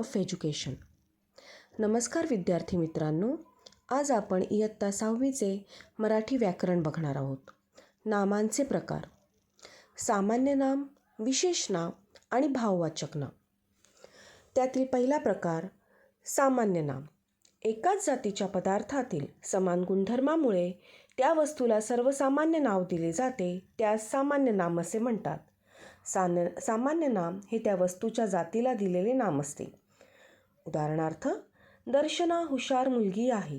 Of education. नमस्कार विद्यार्थी मित्रांनो, आज आपण इयत्ता 6वीचे मराठी व्याकरण बघणार आहोत. नामांचे प्रकार: सामान्य नाम, विशेष नाम आणि भाववाचक नाम. त्यातील पहिला प्रकार सामान्य नाम. एकाच जातीच्या पदार्थातील समान गुणधर्मामुळे त्या वस्तूला सर्वसामान्य नाव दिले जाते, त्यास सामान्य नाम असे म्हणतात. सामान्य नाम हे त्या वस्तूच्या जातीला दिलेले नाम असते. उदाहरणार्थ, दर्शना हुशार मुलगी आहे,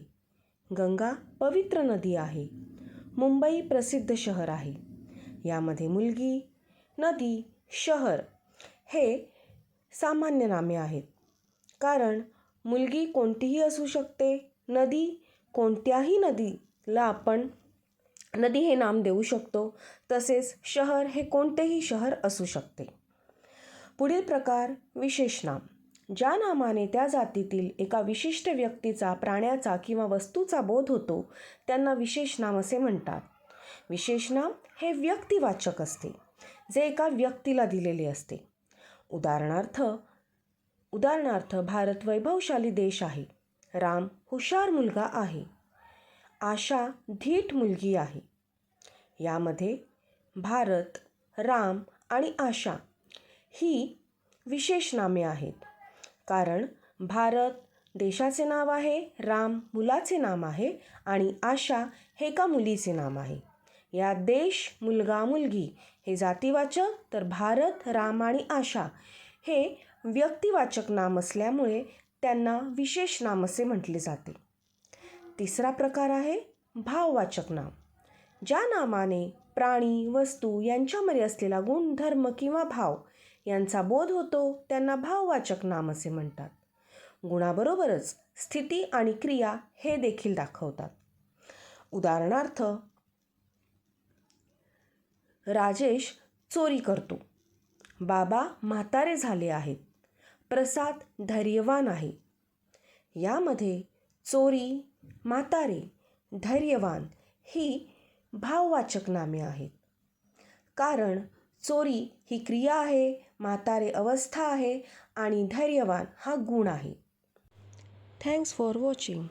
गंगा पवित्र नदी आहे, मुंबई प्रसिद्ध शहर आहे. यामध्ये मुलगी, नदी, शहर हे सामान्य नामे आहेत. कारण मुलगी कोणतीही असू शकते, नदी कोणत्याही नदीला आपण नदी हे नाम देऊ शकतो, तसेच शहर हे कोणतेही शहर असू शकते. पुढील प्रकार विशेष नाम. ज्या नामाने त्या जातीतील एका विशिष्ट व्यक्तीचा, प्राण्याचा किंवा वस्तूचा बोध होतो त्यांना विशेष नाम असे म्हणतात. विशेष नाम हे व्यक्तिवाचक असते, जे एका व्यक्तीला दिलेले असते. उदाहरणार्थ भारत वैभवशाली देश आहे, राम हुशार मुलगा आहे, आशा धीट मुलगी आहे. यामध्ये भारत, राम आणि आशा ही विशेष नामे आहेत. कारण भारत देशाचे नाव आहे, राम मुलाचे नाम आहे आणि आशा हे एका मुलीचे नाम आहे. या देश, मुलगा, मुलगी हे जातीवाचक, तर भारत, राम आणि आशा हे व्यक्तिवाचक नाम असल्यामुळे त्यांना विशेष नाम असे म्हटले जाते. तिसरा प्रकार आहे भाववाचक नाम. ज्या नामाने प्राणी, वस्तू यांच्यामध्ये असलेला गुण, धर्म किंवा भाव यांचा बोध होतो त्यांना भाववाचक नाम असे म्हणतात. गुणाबरोबरच स्थिती आणि क्रिया हे देखील दाखवतात. उदाहरणार्थ, राजेश चोरी करतो, बाबा म्हातारे झाले आहेत, प्रसाद धैर्यवान आहे. यामध्ये चोरी, म्हातारे, धैर्यवान ही भाववाचक नामे आहेत. कारण चोरी ही क्रिया आहे, म्हातारे अवस्था आहे आणि धैर्यवान हा गुण आहे. Thanks for watching.